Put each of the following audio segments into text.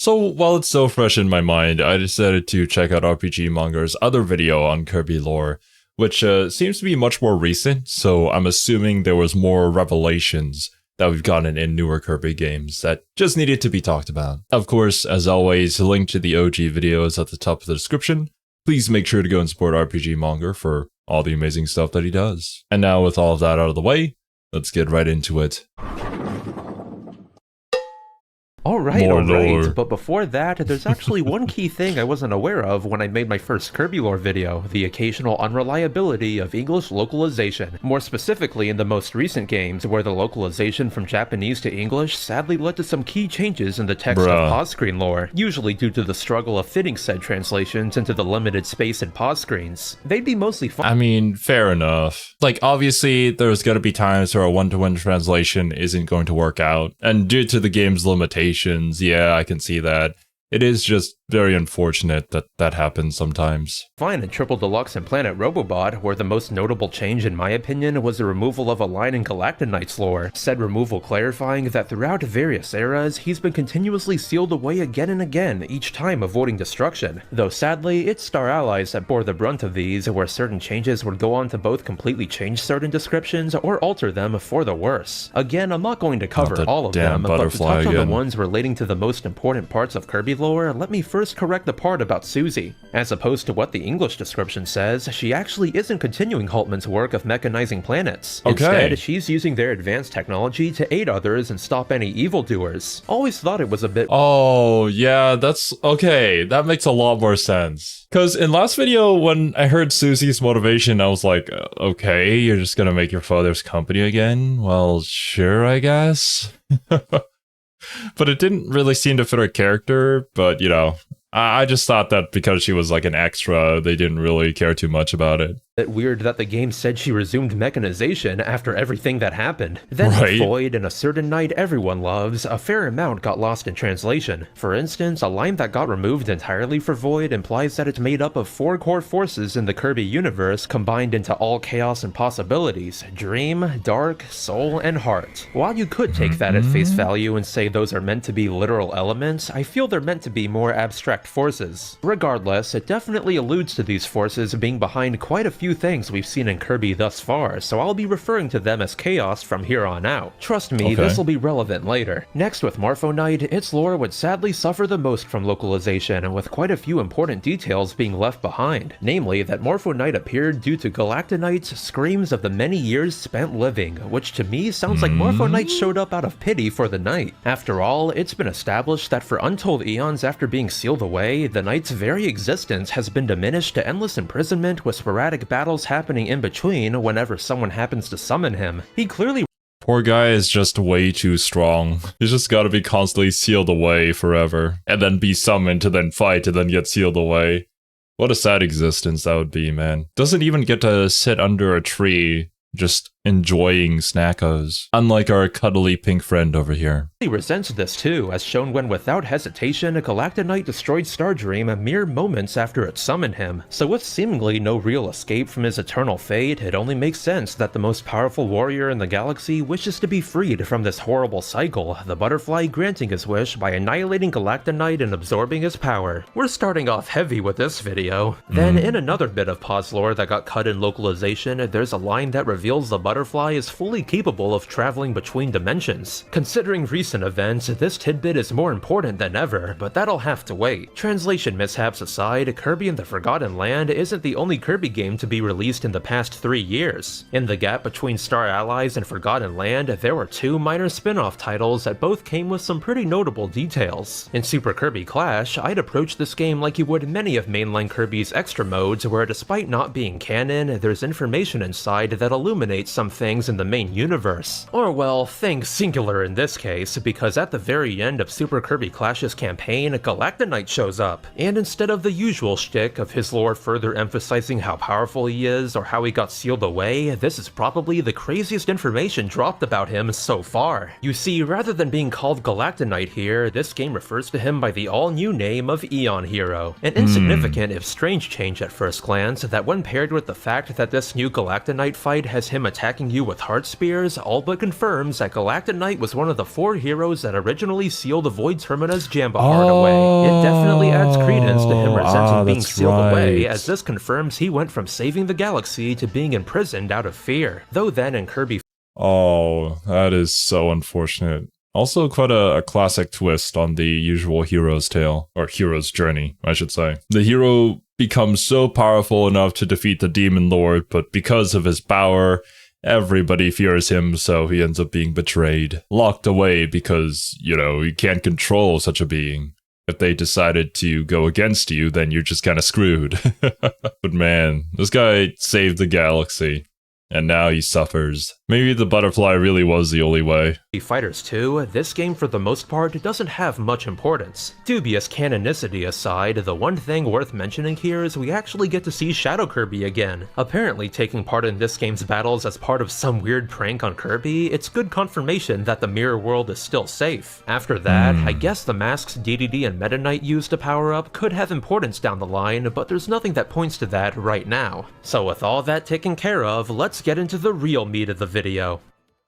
So while it's so fresh in my mind, I decided to check out RPG Monger's other video on Kirby lore, which seems to be much more recent, so I'm assuming there was more revelations that we've gotten in newer Kirby games that just needed to be talked about. Of course, as always, a link to the OG video is at the top of the description. Please make sure to go and support RPG Monger for all the amazing stuff that he does. And now with all of that out of the way, let's get right into it. Alright, but before that, there's actually one key thing I wasn't aware of when I made my first Kirby lore video, the occasional unreliability of English localization. More specifically in the most recent games, where the localization from Japanese to English sadly led to some key changes in the text of pause screen lore, usually due to the struggle of fitting said translations into the limited space in pause screens. They'd be mostly fine. I mean, fair enough. Like, obviously, there's gonna be times where a one-to-one translation isn't going to work out, and due to the game's limitations, yeah, I can see that. It is just very unfortunate that that happens sometimes. Fine in Triple Deluxe and Planet Robobot, where the most notable change in my opinion was the removal of a line in Galactonite's lore, said removal clarifying that throughout various eras, he's been continuously sealed away again and again, each time avoiding destruction. Though sadly, it's Star Allies that bore the brunt of these, where certain changes would go on to both completely change certain descriptions or alter them for the worse. Again, I'm not going to cover all of them, but to touch on the ones relating to the most important parts of Kirby lore, let me first correct the part about Susie. As opposed to what the English description says, she actually isn't continuing Haltman's work of mechanizing planets. Instead, she's using their advanced technology to aid others and stop any evildoers. Always thought it was a bit— Oh, yeah, that's okay. That makes a lot more sense. Because in last video, when I heard Susie's motivation, I was like, okay, you're just gonna make your father's company again? Well, sure, I guess. But it didn't really seem to fit her character, but, you know, I just thought that because she was like an extra, they didn't really care too much about it. Weird that the game said she resumed mechanization after everything that happened. Then Void and a certain knight everyone loves, a fair amount got lost in translation. For instance, a line that got removed entirely for Void implies that it's made up of 4 core forces in the Kirby universe combined into all chaos and possibilities: Dream, Dark, Soul, and Heart. While you could take that at face value and say those are meant to be literal elements, I feel they're meant to be more abstract forces. Regardless, it definitely alludes to these forces being behind quite a few things we've seen in Kirby thus far, so I'll be referring to them as Chaos from here on out. Trust me, this will be relevant later. Next, with Morpho Knight, its lore would sadly suffer the most from localization, with quite a few important details being left behind. Namely, that Morpho Knight appeared due to Galactonite's screams of the many years spent living, which to me sounds like Morpho Knight showed up out of pity for the Knight. After all, it's been established that for untold eons after being sealed away, the Knight's very existence has been diminished to endless imprisonment with sporadic battles happening in between whenever someone happens to summon him. He clearly— Poor guy is just way too strong. He's just gotta be constantly sealed away forever, and then be summoned to then fight and then get sealed away. What a sad existence that would be, man. Doesn't even get to sit under a tree, just enjoying snackos. Unlike our cuddly pink friend over here. He resents this too, as shown when without hesitation, Galactonite destroyed Stardream mere moments after it summoned him. So with seemingly no real escape from his eternal fate, it only makes sense that the most powerful warrior in the galaxy wishes to be freed from this horrible cycle, the butterfly granting his wish by annihilating Galactonite and absorbing his power. We're starting off heavy with this video. Then in another bit of pause lore that got cut in localization, there's a line that reveals the butterfly is fully capable of traveling between dimensions. Considering recent events, this tidbit is more important than ever, but that'll have to wait. Translation mishaps aside, Kirby and the Forgotten Land isn't the only Kirby game to be released in the past 3 years. In the gap between Star Allies and Forgotten Land, there were 2 minor spin-off titles that both came with some pretty notable details. In Super Kirby Clash, I'd approach this game like you would many of mainline Kirby's extra modes, where despite not being canon, there's information inside that illuminates some things in the main universe. Or well, things singular in this case, because at the very end of Super Kirby Clash's campaign, Galactonite shows up, and instead of the usual shtick of his lore further emphasizing how powerful he is or how he got sealed away, this is probably the craziest information dropped about him so far. You see, rather than being called Galactonite here, this game refers to him by the all-new name of Eon Hero, an insignificant if strange change at first glance that when paired with the fact that this new Galactonite fight has him attacking attacking you with heart spears all but confirms that Galactic Knight was one of the 4 heroes that originally sealed the Void Termina's Jambahard away. It definitely adds credence to him resenting being sealed away, as this confirms he went from saving the galaxy to being imprisoned out of fear. Though then in Kirby... Oh, that is so unfortunate. Also quite a classic twist on the usual hero's tale, or hero's journey, I should say. The hero becomes so powerful enough to defeat the Demon Lord, but because of his power, everybody fears him, so he ends up being betrayed. Locked away because, you know, you can't control such a being. If they decided to go against you, then you're just kind of screwed. But man, this guy saved the galaxy. And now he suffers. Maybe the butterfly really was the only way. Fighters 2, this game for the most part doesn't have much importance. Dubious canonicity aside, the one thing worth mentioning here is we actually get to see Shadow Kirby again. Apparently taking part in this game's battles as part of some weird prank on Kirby, it's good confirmation that the mirror world is still safe. After that, I guess the masks DDD and Meta Knight used to power up could have importance down the line, but there's nothing that points to that right now. So with all that taken care of, let's get into the real meat of the video.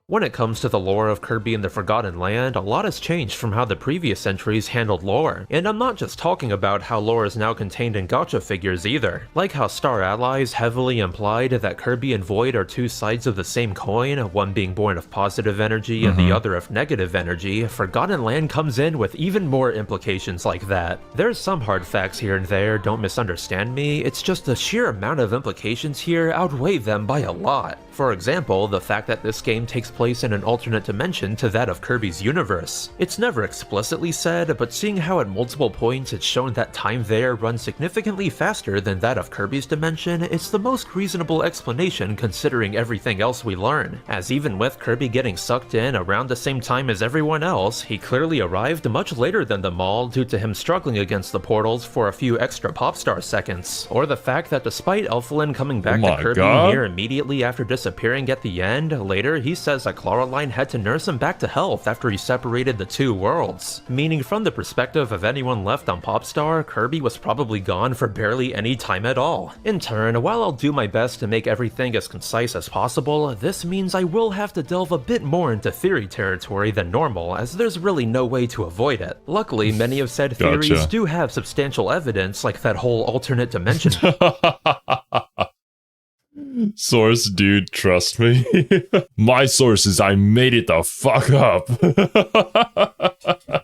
When it comes to the lore of Kirby and the Forgotten Land, a lot has changed from how the previous entries handled lore. And I'm not just talking about how lore is now contained in gacha figures either. Like how Star Allies heavily implied that Kirby and Void are 2 sides of the same coin, one being born of positive energy and the other of negative energy, Forgotten Land comes in with even more implications like that. There's some hard facts here and there, don't misunderstand me, it's just the sheer amount of implications here outweigh them by a lot. For example, the fact that this game takes place in an alternate dimension to that of Kirby's universe. It's never explicitly said, but seeing how at multiple points it's shown that time there runs significantly faster than that of Kirby's dimension, it's the most reasonable explanation considering everything else we learn. As even with Kirby getting sucked in around the same time as everyone else, he clearly arrived much later than them all due to him struggling against the portals for a few extra Popstar seconds. Or the fact that despite Elfilin coming back to Kirby near immediately after disappearing at the end, later he says that Claraline had to nurse him back to health after he separated the 2 worlds. Meaning from the perspective of anyone left on Popstar, Kirby was probably gone for barely any time at all. In turn, while I'll do my best to make everything as concise as possible, this means I will have to delve a bit more into theory territory than normal, as there's really no way to avoid it. Luckily, many of said theories do have substantial evidence, like that whole alternate dimension. Source, dude, trust me. My sources, I made it the fuck up.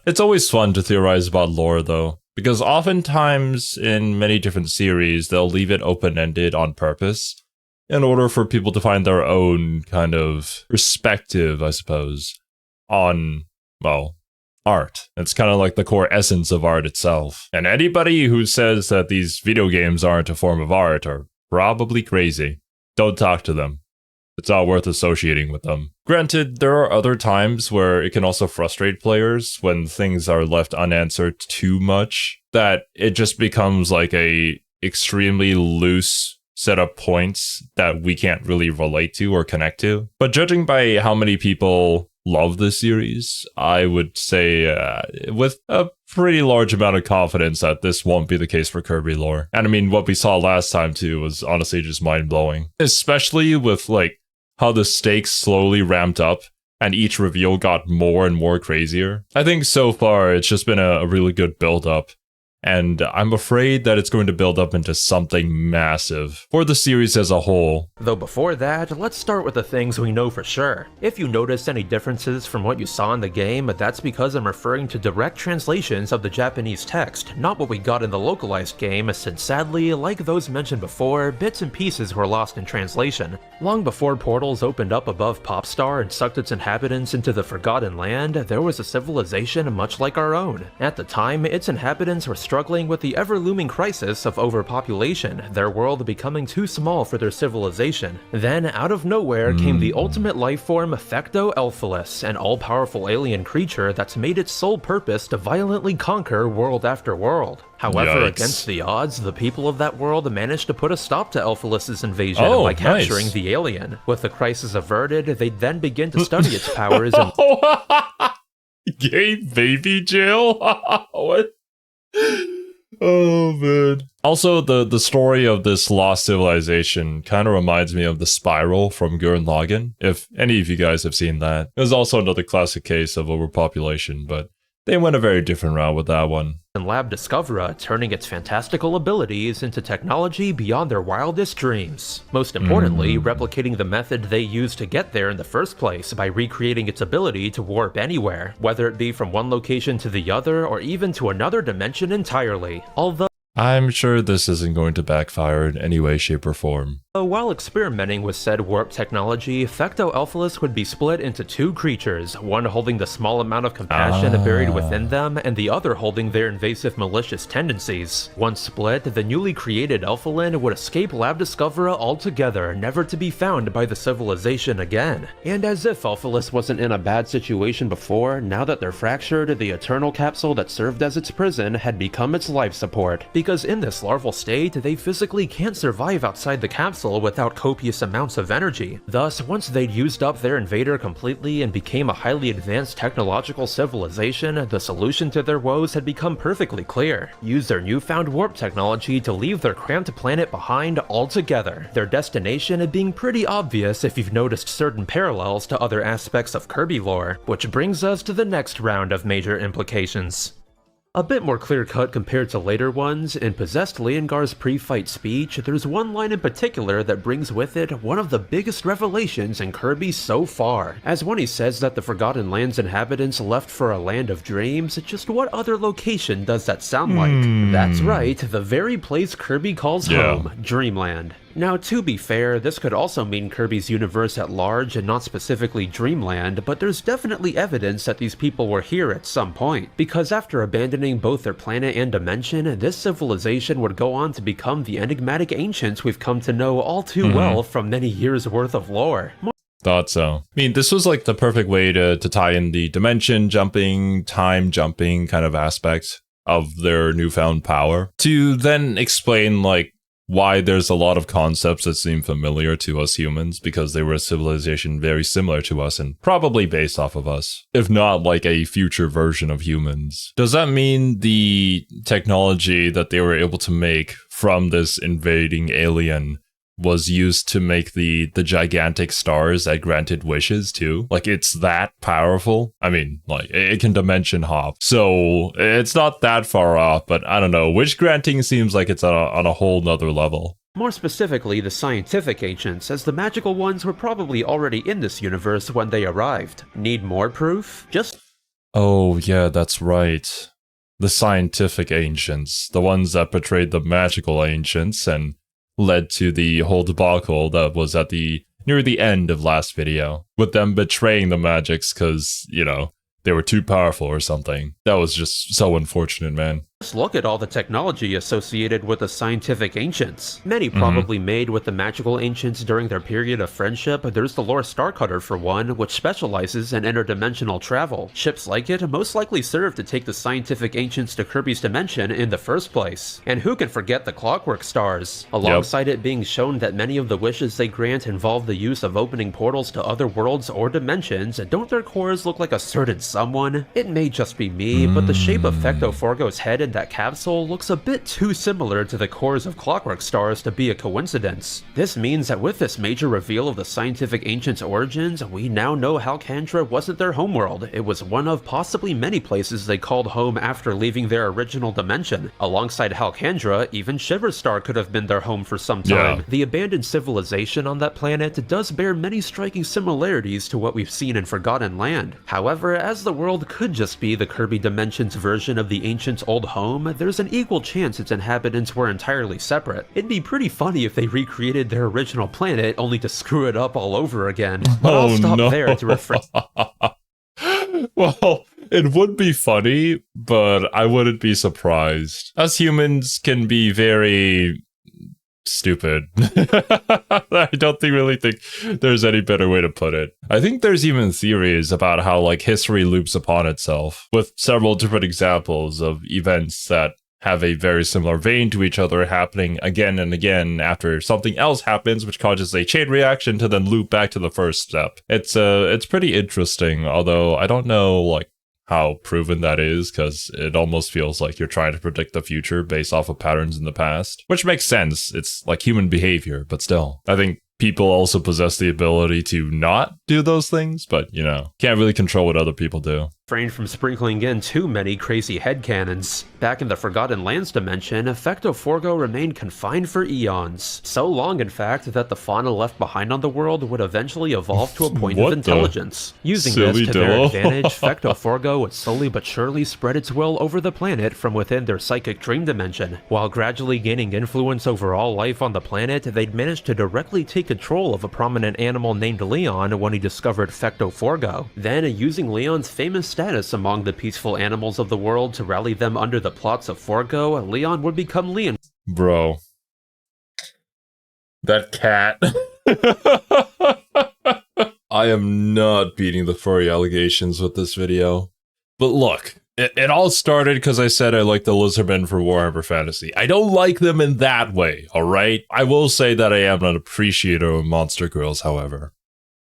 It's always fun to theorize about lore, though, because oftentimes in many different series, they'll leave it open-ended on purpose in order for people to find their own kind of perspective, I suppose, on, well, art. It's kind of like the core essence of art itself. And anybody who says that these video games aren't a form of art are probably crazy. Don't talk to them. It's not worth associating with them. Granted, there are other times where it can also frustrate players when things are left unanswered too much, that it just becomes like a extremely loose set of points that we can't really relate to or connect to. But judging by how many people love this series, I would say with a pretty large amount of confidence that this won't be the case for Kirby lore. And I mean, what we saw last time too was honestly just mind-blowing. Especially with like how the stakes slowly ramped up and each reveal got more and more crazier. I think so far it's just been a really good build-up. And I'm afraid that it's going to build up into something massive for the series as a whole. Though before that, let's start with the things we know for sure. If you notice any differences from what you saw in the game, that's because I'm referring to direct translations of the Japanese text, not what we got in the localized game, since sadly, like those mentioned before, bits and pieces were lost in translation. Long before portals opened up above Popstar and sucked its inhabitants into the Forgotten Land, there was a civilization much like our own. At the time, its inhabitants were struggling with the ever-looming crisis of overpopulation, their world becoming too small for their civilization. Then, out of nowhere, came the ultimate life form, Fecto Elfilis, an all-powerful alien creature that's made its sole purpose to violently conquer world after world. However, against the odds, the people of that world managed to put a stop to Elfilis' invasion by capturing the alien. With the crisis averted, they'd then begin to study its powers and— Gay baby jail? What? Oh man. Also, the story of this lost civilization kind of reminds me of the Spiral from Gurren Lagann, if any of you guys have seen that. It was also another classic case of overpopulation, but they went a very different route with that one. And Lab Discovera, turning its fantastical abilities into technology beyond their wildest dreams. Most importantly, replicating the method they used to get there in the first place by recreating its ability to warp anywhere, whether it be from one location to the other or even to another dimension entirely. Although I'm sure this isn't going to backfire in any way, shape, or form. while experimenting with said warp technology, Fectoelphalus would be split into two creatures, one holding the small amount of compassion buried within them, and the other holding their invasive malicious tendencies. Once split, the newly created Elphalin would escape Lab Discovera altogether, never to be found by the civilization again. And as if Elphalus wasn't in a bad situation before, now that they're fractured, the Eternal Capsule that served as its prison had become its life support. Because in this larval state, they physically can't survive outside the capsule without copious amounts of energy. Thus, once they'd used up their invader completely and became a highly advanced technological civilization, the solution to their woes had become perfectly clear. Use their newfound warp technology to leave their cramped planet behind altogether, their destination being pretty obvious if you've noticed certain parallels to other aspects of Kirby lore, which brings us to the next round of major implications. A bit more clear-cut compared to later ones, in Possessed Leongar's pre-fight speech, there's one line in particular that brings with it one of the biggest revelations in Kirby so far. As when he says that the Forgotten Land's inhabitants left for a land of dreams, just what other location does that sound like? That's right, the very place Kirby calls home, Dreamland. Now, to be fair, this could also mean Kirby's universe at large and not specifically Dreamland, but there's definitely evidence that these people were here at some point, because after abandoning both their planet and dimension, this civilization would go on to become the enigmatic ancients we've come to know all too well from many years worth of lore. Thought so. I mean, this was like the perfect way to tie in the dimension jumping, time jumping kind of aspect of their newfound power, to then explain like why there's a lot of concepts that seem familiar to us humans, because they were a civilization very similar to us and probably based off of us, if not like a future version of humans. Does that mean the technology that they were able to make from this invading alien was used to make the gigantic stars that granted wishes too? Like, it's that powerful? I mean, like, it can dimension hop, so it's not that far off, but I don't know, wish granting seems like it's on a whole nother level. More specifically, the scientific ancients, as the magical ones were probably already in this universe when they arrived. Need more proof? Oh yeah, that's right. The scientific ancients, the ones that portrayed the magical ancients and led to the whole debacle that was at near the end of last video, with them betraying the magics because, you know, they were too powerful or something. That was just so unfortunate, man. Just look at all the technology associated with the scientific ancients. Many probably made with the magical ancients during their period of friendship. There's the Lore Starcutter for one, which specializes in interdimensional travel. Ships like it most likely served to take the scientific ancients to Kirby's dimension in the first place. And who can forget the Clockwork Stars? Alongside it being shown that many of the wishes they grant involve the use of opening portals to other worlds or dimensions, don't their cores look like a certain someone? It may just be me, but the shape of Fecto-Forgo's head in that capsule looks a bit too similar to the cores of Clockwork Stars to be a coincidence. This means that with this major reveal of the scientific ancients' origins, we now know Halkandra wasn't their homeworld. It was one of possibly many places they called home after leaving their original dimension. Alongside Halkandra, even Shiverstar could have been their home for some time. The abandoned civilization on that planet does bear many striking similarities to what we've seen in Forgotten Land. However, as the world could just be the Kirby Dimensions version of the ancients' old home, there's an equal chance its inhabitants were entirely separate. It'd be pretty funny if they recreated their original planet only to screw it up all over again. But I'll stop there to refrain. Well, it would be funny, but I wouldn't be surprised. Us humans can be very stupid. I don't really think there's any better way to put it. I think there's even theories about how like history loops upon itself, with several different examples of events that have a very similar vein to each other happening again and again after something else happens, which causes a chain reaction to then loop back to the first step. It's pretty interesting, although I don't know like how proven that is, because it almost feels like you're trying to predict the future based off of patterns in the past, which makes sense. It's like human behavior, but still. I think people also possess the ability to not do those things, but, you know, can't really control what other people do. Refrain from sprinkling in too many crazy headcanons. Back in the Forgotten Lands dimension, Fecto Forgo remained confined for eons. So long, in fact, that the fauna left behind on the world would eventually evolve to a point of intelligence. Using this to their advantage, Fecto Forgo would slowly but surely spread its will over the planet from within their psychic dream dimension. While gradually gaining influence over all life on the planet, they'd managed to directly take control of a prominent animal named Leon when he discovered Fecto Forgo. Then, using Leon's famous status among the peaceful animals of the world to rally them under the plots of Forgo, Leon would become Leon. Bro. That cat. I am not beating the furry allegations with this video. But look, it all started because I said I like the lizardmen for Warhammer Fantasy. I don't like them in that way, alright? I will say that I am an appreciator of monster girls, however.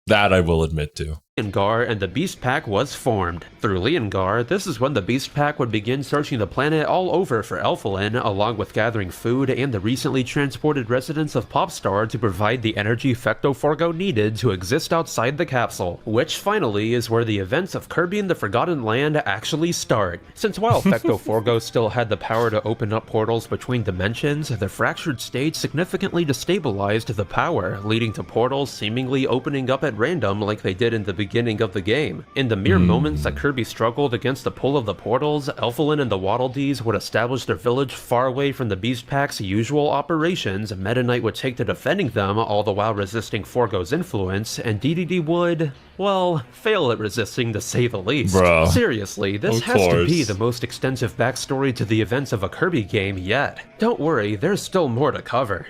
That I will admit to. Leongar, and the Beast Pack was formed. Through Leongar, this is when the Beast Pack would begin searching the planet all over for Elfilin, along with gathering food and the recently transported residents of Popstar to provide the energy Fecto Forgo needed to exist outside the capsule, which finally is where the events of Kirby and the Forgotten Land actually start. Since while Fecto Forgo still had the power to open up portals between dimensions, the fractured state significantly destabilized the power, leading to portals seemingly opening up at random like they did in the beginning of the game. In the mere moments that Kirby struggled against the pull of the portals, Elfilin and the Waddle Dees would establish their village far away from the Beast Pack's usual operations. Meta Knight would take to defending them, all the while resisting Forgo's influence, and DDD would, well, fail at resisting to say the least. Bro. Seriously, this has to be the most extensive backstory to the events of a Kirby game yet. Don't worry, there's still more to cover.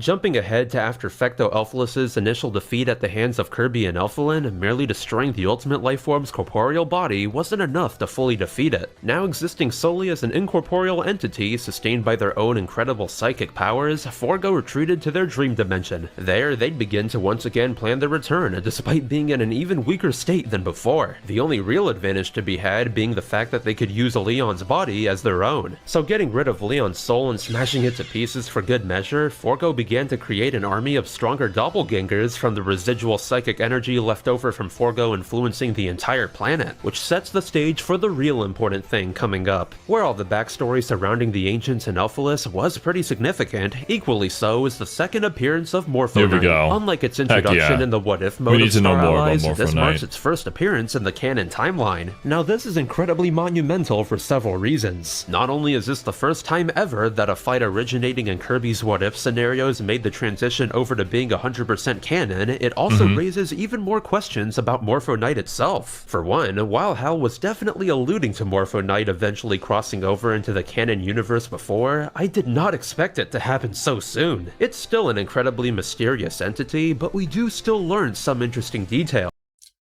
Jumping ahead to after Fecto Elfilis's initial defeat at the hands of Kirby and Elfilin, merely destroying the Ultimate Lifeform's corporeal body wasn't enough to fully defeat it. Now existing solely as an incorporeal entity sustained by their own incredible psychic powers, Forgo retreated to their dream dimension. There, they'd begin to once again plan their return, despite being in an even weaker state than before. The only real advantage to be had being the fact that they could use Leon's body as their own. So getting rid of Leon's soul and smashing it to pieces for good measure, Forgo began to create an army of stronger doppelgangers from the residual psychic energy left over from Forgo influencing the entire planet, which sets the stage for the real important thing coming up. Where all the backstory surrounding the Ancients and Elfilis was pretty significant, equally so is the second appearance of Morpho Knight. Here we go. Unlike its introduction in the What If mode of Star Allies, this marks its first appearance in the canon timeline. Now this is incredibly monumental for several reasons. Not only is this the first time ever that a fight originating in Kirby's What If scenarios made the transition over to being 100% canon, it also raises even more questions about Morpho Knight itself. For one, while Hal was definitely alluding to Morpho Knight eventually crossing over into the canon universe before, I did not expect it to happen so soon. It's still an incredibly mysterious entity, but we do still learn some interesting details.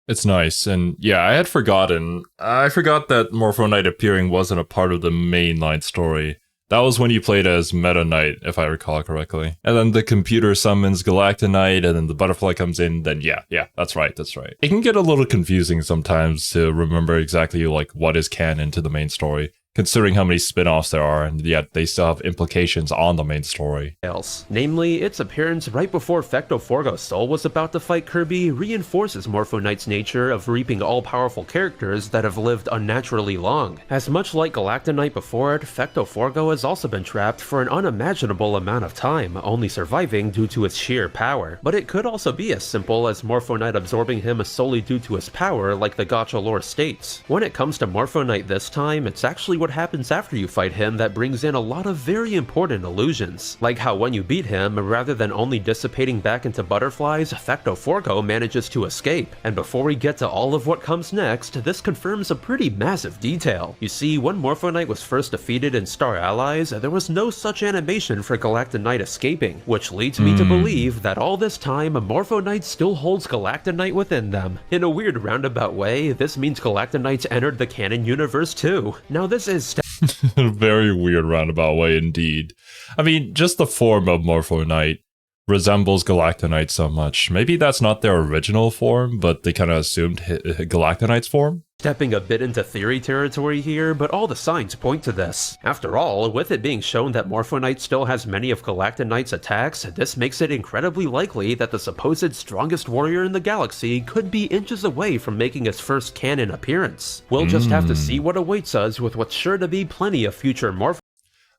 It's nice, and yeah, I had forgotten. I forgot that Morpho Knight appearing wasn't a part of the mainline story. That was when you played as Meta Knight, if I recall correctly. And then the computer summons Galactonite, and then the butterfly comes in, then yeah, that's right. It can get a little confusing sometimes to remember exactly, like, what is canon to the main story, considering how many spin-offs there are, and yet they still have implications on the main story. Namely, its appearance right before Fecto Forgo's soul was about to fight Kirby reinforces Morpho Knight's nature of reaping all-powerful characters that have lived unnaturally long. As much like Galactonite before it, Fecto Forgo has also been trapped for an unimaginable amount of time, only surviving due to its sheer power. But it could also be as simple as Morpho Knight absorbing him solely due to his power, like the gacha lore states. When it comes to Morpho Knight this time, it's actually what happens after you fight him that brings in a lot of very important illusions. Like how when you beat him, rather than only dissipating back into butterflies, Fecto Forgo manages to escape. And before we get to all of what comes next, this confirms a pretty massive detail. You see, when Morpho Knight was first defeated in Star Allies, there was no such animation for Galactonite escaping, which leads me to believe that all this time, Morpho Knight still holds Galactonite within them. In a weird roundabout way, this means Galactonite's entered the canon universe too. Now this is very weird roundabout way indeed. I mean, just the form of Morpho Knight resembles Galactonite so much. Maybe that's not their original form, but they kind of assumed Galactonite's form? Stepping a bit into theory territory here, but all the signs point to this. After all, with it being shown that Morpho Knight still has many of Galactic Knight's attacks, this makes it incredibly likely that the supposed strongest warrior in the galaxy could be inches away from making his first canon appearance. We'll just have to see what awaits us with what's sure to be plenty of future Morpho.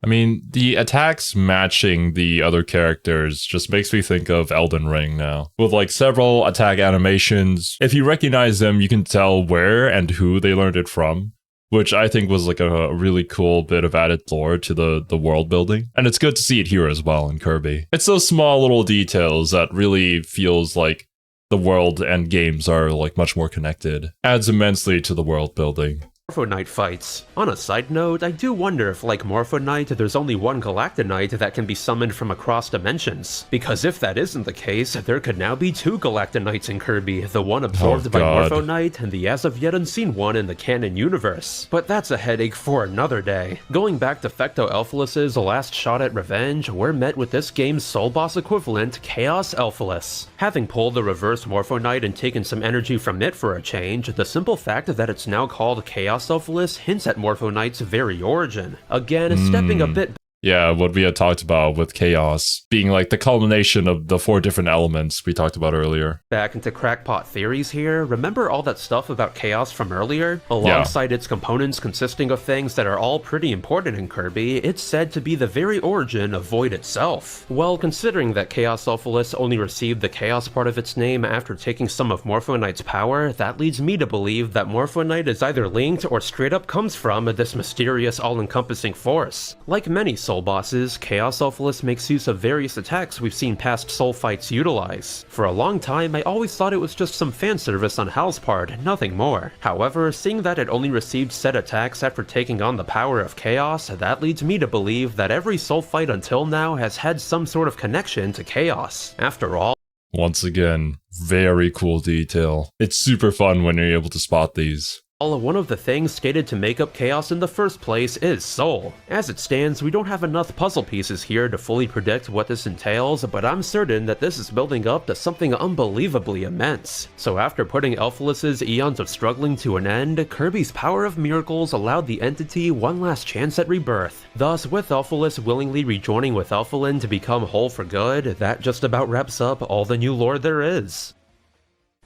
I mean, the attacks matching the other characters just makes me think of Elden Ring now. With like several attack animations, if you recognize them, you can tell where and who they learned it from, which I think was like a really cool bit of added lore to the world building. And it's good to see it here as well in Kirby. It's those small little details that really feels like the world and games are like much more connected. Adds immensely to the world building. Morpho Knight fights. On a side note, I do wonder if, like Morpho Knight, there's only one Galactic Knight that can be summoned from across dimensions. Because if that isn't the case, there could now be two Galactic Knights in Kirby, the one absorbed by Morpho Knight, and the as of yet unseen one in the canon universe. But that's a headache for another day. Going back to Fecto Elphalus's last shot at revenge, we're met with this game's soul boss equivalent, Chaos Elphalus. Having pulled the reverse Morpho Knight and taken some energy from it for a change, the simple fact that it's now called Chaos Elphalus hints at Morpho Knight's very origin. Again, stepping a bit. Yeah, what we had talked about with Chaos being like the culmination of the 4 different elements we talked about earlier. Back into crackpot theories here, remember all that stuff about Chaos from earlier? Alongside its components consisting of things that are all pretty important in Kirby, it's said to be the very origin of Void itself. Well, considering that Chaos Elphalus only received the Chaos part of its name after taking some of Morpho Knight's power, that leads me to believe that Morpho Knight is either linked or straight up comes from this mysterious all-encompassing force. Like many Soul bosses, Chaos Elphalus makes use of various attacks we've seen past Soul fights utilize. For a long time, I always thought it was just some fan service on Hal's part, nothing more. However, seeing that it only received set attacks after taking on the power of Chaos, that leads me to believe that every Soul fight until now has had some sort of connection to Chaos. After all, once again, very cool detail. It's super fun when you're able to spot these. One of the things stated to make up Chaos in the first place is Soul. As it stands, we don't have enough puzzle pieces here to fully predict what this entails, but I'm certain that this is building up to something unbelievably immense. So after putting Elphalus's eons of struggling to an end, Kirby's power of miracles allowed the entity one last chance at rebirth. Thus, with Elphalus willingly rejoining with Elphalin to become whole for good, that just about wraps up all the new lore there is.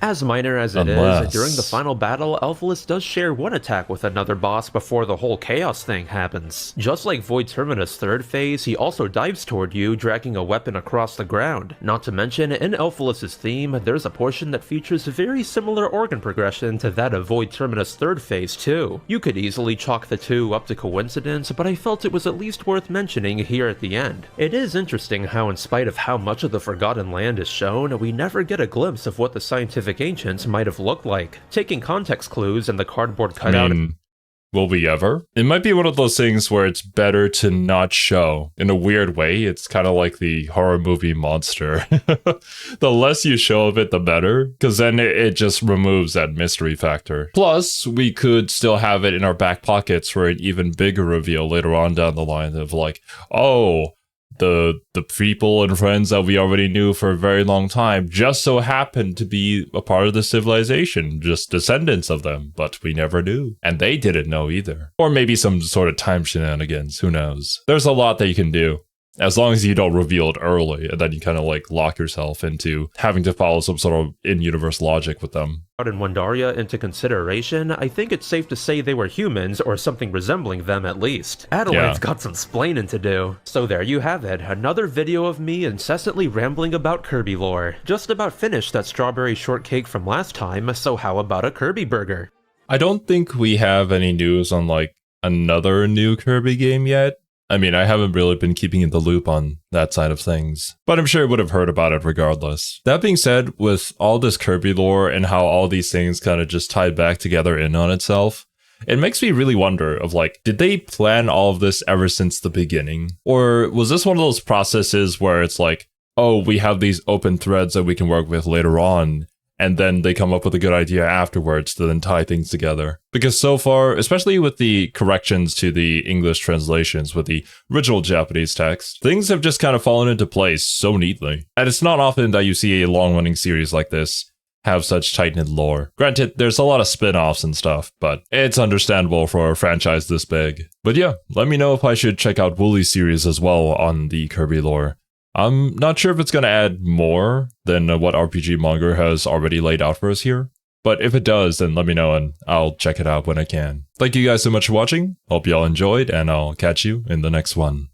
As minor as it is, during the final battle, Elphalus does share one attack with another boss before the whole Chaos thing happens. Just like Void Terminus' third phase, he also dives toward you, dragging a weapon across the ground. Not to mention, in Elphalus's theme, there's a portion that features very similar organ progression to that of Void Terminus' third phase too. You could easily chalk the two up to coincidence, but I felt it was at least worth mentioning here at the end. It is interesting how, in spite of how much of the Forgotten Land is shown, we never get a glimpse of what the scientific ancients might have looked like. Taking context clues and the cardboard cutout. Will we ever? It might be one of those things where it's better to not show. In a weird way, it's kind of like the horror movie monster. The less you show of it, the better, because then it just removes that mystery factor. Plus, we could still have it in our back pockets for an even bigger reveal later on down the line of like, oh, the people and friends that we already knew for a very long time just so happened to be a part of the civilization, just descendants of them, but we never knew. And they didn't know either. Or maybe some sort of time shenanigans, who knows? There's a lot that you can do, as long as you don't reveal it early, and then you kind of like lock yourself into having to follow some sort of in-universe logic with them. In Wandaria into consideration, I think it's safe to say they were humans, or something resembling them at least. Adelaide's got some splaining to do. So there you have it, another video of me incessantly rambling about Kirby lore. Just about finished that strawberry shortcake from last time, so how about a Kirby burger? I don't think we have any news on like another new Kirby game yet. I mean, I haven't really been keeping in the loop on that side of things, but I'm sure I would have heard about it regardless. That being said, with all this Kirby lore and how all these things kind of just tie back together in on itself, it makes me really wonder of like, did they plan all of this ever since the beginning? Or was this one of those processes where it's like, oh, we have these open threads that we can work with later on, and then they come up with a good idea afterwards to then tie things together. Because so far, especially with the corrections to the English translations with the original Japanese text, things have just kind of fallen into place so neatly. And it's not often that you see a long-running series like this have such tight-knit lore. Granted, there's a lot of spin-offs and stuff, but it's understandable for a franchise this big. But yeah, let me know if I should check out Woolly's series as well on the Kirby lore. I'm not sure if it's going to add more than what RPG Monger has already laid out for us here. But if it does, then let me know and I'll check it out when I can. Thank you guys so much for watching. Hope y'all enjoyed, and I'll catch you in the next one.